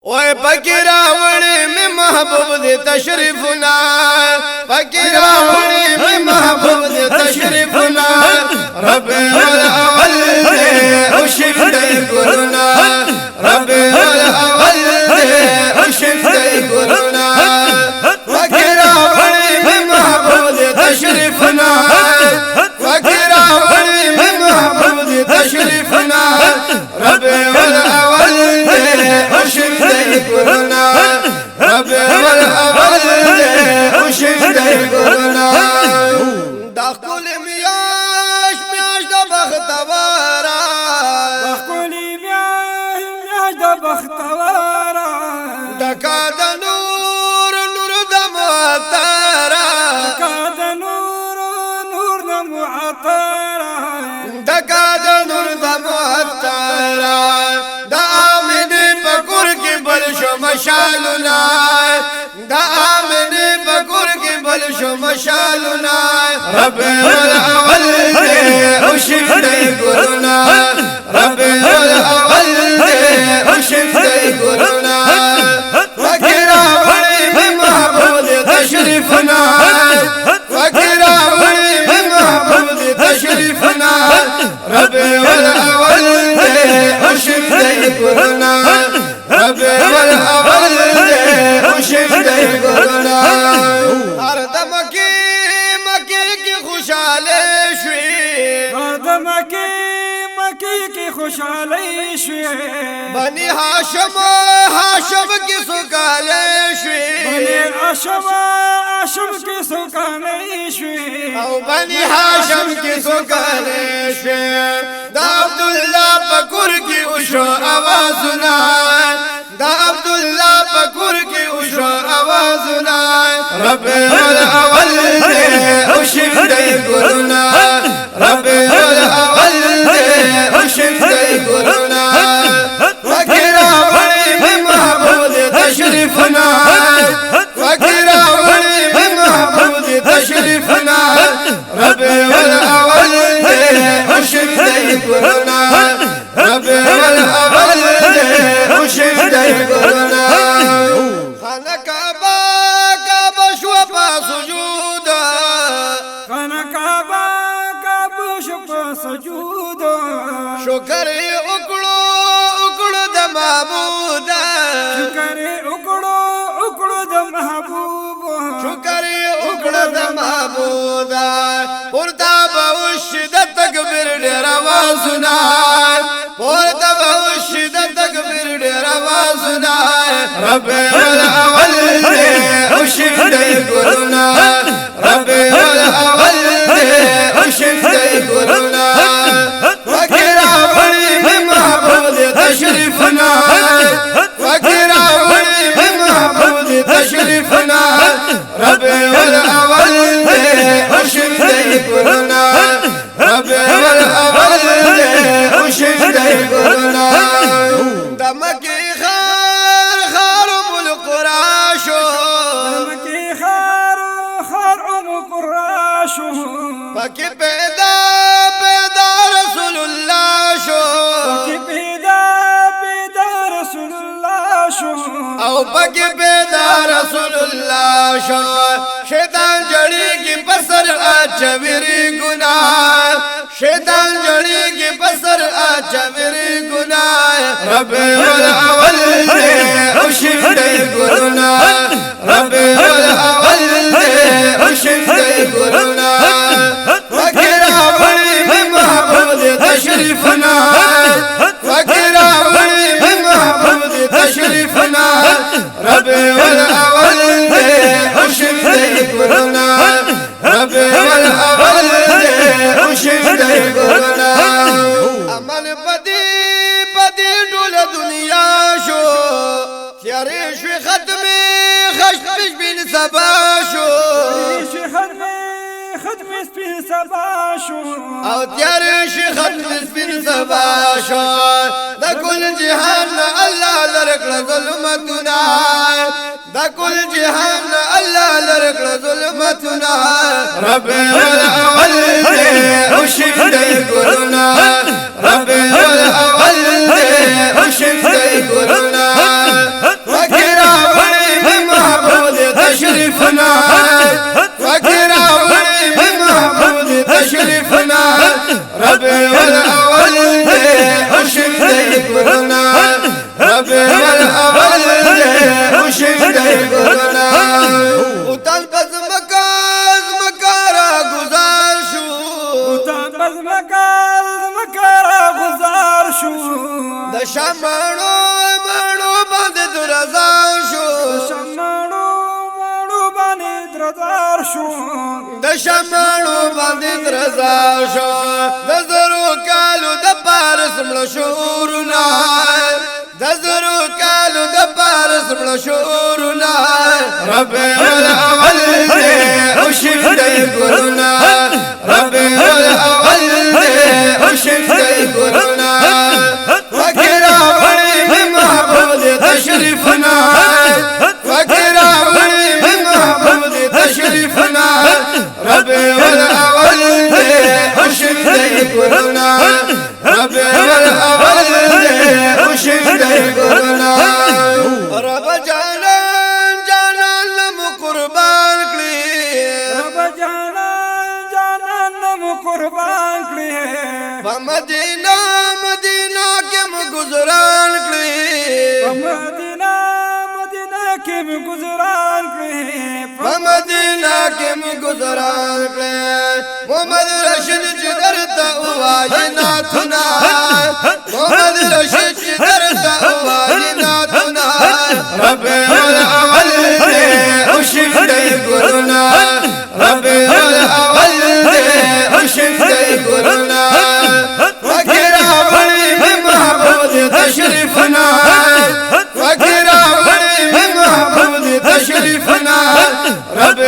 ओए पकीरावणे में महबूब दे तशरीफना पकीरावणे में महबूब दे तशरीफना रब्बे वल अवल दे उशिफ दे गुरुना रब्बे वल अवल दे उशिफ दे गुरुना पकीरावणे में महबूब दे तशरीफना पकीरावणे में महबूब दे तशरीफना रब्बे वल अवल दे उशिफ दे गुरुना रब्बे वल अवल दे उशिफ दे गुरुना दाखुल मियाश मियाश दा बख्तवारा दाखुल मियाश दा बख्तवारा दका दा नूर नूर दा मुअत्तरा दका दा नूर नूर दा मुअत्तरा दका दा नूर दा मुअत्तरा दा आमिन पकुर की बलशो मशालुना दा आमिन पकुर की बलशो मशालुना रब्बे वल अवल दे उशिफ दे गुरुना रब्बे वल अवल दे उशिफ दे गुरुना फकीरावणे में महबूब दे तशरीफना फकीरावणे में महबूब दे तशरीफना रब्बे वल अवल दे उशिफ दे गुरुना रब्बे वल अवल दे उशिफ दे गुरुना हर दम की खुशाले शुए हर दम की खुशाली शुए बनी हाशम हाशम की सुकाले शुए बनी आशम की सुकाले शुए औ बनी हाशम की सुकाले शुए दा अब्दुल्ला पकुर की उशो आवाज सुनाए दा अब्दुल्ला पकुर की उशो आवाज सुनाए रब्बे वल अवल दे उशिफ दे गुरुना रब्बे वल अवल दे उशिफ दे गुरुना फकीरावणे में महबूब दे तशरीफना फकीरावणे में महबूब दे तशरीफना रब्बे वल अवल दे उशिफ दे गुरुना रब्बे वल अवल दे उशिफ दे गुरुना खाना काबा काबा शुआ पा सुजूदा खाना काबा शुक्र सजूद शुक्र उकड़ो उकड़ो द महबूदा शुक्र उकड़ो द महबूब शुक्र उकड़ो द महबूदा पुरता बहुशिद तकबीर डेरावा सुनाए पुरता बहुशिद तकबीर डेरावा सुनाए रब्बे वल अवल दे उशिफ दे गुरुना रब्बे वल अवल दे उशिफ दे गुरुना फकीरावणे में महबूब दे तशरीफना फकीरावणे में महबूब दे तशरीफना रब्बे वल अवल दे उशिफ दे गुरुना रब्बे वल अवल दे उशिफ दे गुरुना दमकी खार खार मुल कुराशो दमकी खार मुकुराशो पकी पैदा पैदा रसूलुल्लाह शो पकी पैदा रसूलुल्लाह शो औ पकी पैदा रसूलुल्लाह शो शैतान जड़ी की पसर आचविरी गुनाह शैतान जड़ी की पसर आचविरी गुनाह रब्बे वल अवल दे उशिफ दे गुरुना रब्बे वल अवल दे उशिफ दे गुरुना फकीरावणे में महबूब दे तशरीफना फकीरावणे में महबूब दे तशरीफना रब्बे वल अवल दे उशिफ दे गुरुना रब्बे वल अवल दे उशिफ दे गुरुना अमल बदी बदी डोल दुनिया शो त्यारे शो खत्म खश बिन सबा शो ختم سپین سبا شو او تیارے شی ختم سپین سبا شو دا کل جہان اللہ لرکل ظلمتنا دا کل جہان اللہ لرکل ظلمتنا ربے وال اول دے اشف دے گرونا ربے وال اول دے اشف دے گرونا اول دے اوشندے گلنا اتن مکارا گزار شو اتن مکارا گزار شو د شمانو مانو باندې درزار شو شمانو باندې درزار شو د شمانو باندې درزار شو د زرو کالو د پارس مړ شورنا د زرو کالو د پارس مړ شورنا رب الاول دې اوشندې ګلنا رب الاول دې اوشندې ګلنا وکرا وړي محبوب تشریفنا وکرا وړي محبوب تشریفنا رب الاول دې اوشندې ګلنا رب الاول دې اوشندې ګلنا رب جانان لم قربان کړی رب جانان لم قربان کړی په مدینه کې مو گزاران کړی په مدینه کې مو گزاران کړی په مدینه کې مو گزاران کړی محمد رشید چې درته وایي ناتنا محمد رشید چې درته وایي ناتنا رب الاول دې اوشندې ګلنا رب الاول دې اوشندې ګلنا وکرا وړي محبوب تشریفنا وکرا وړي محبوب تشریفنا رب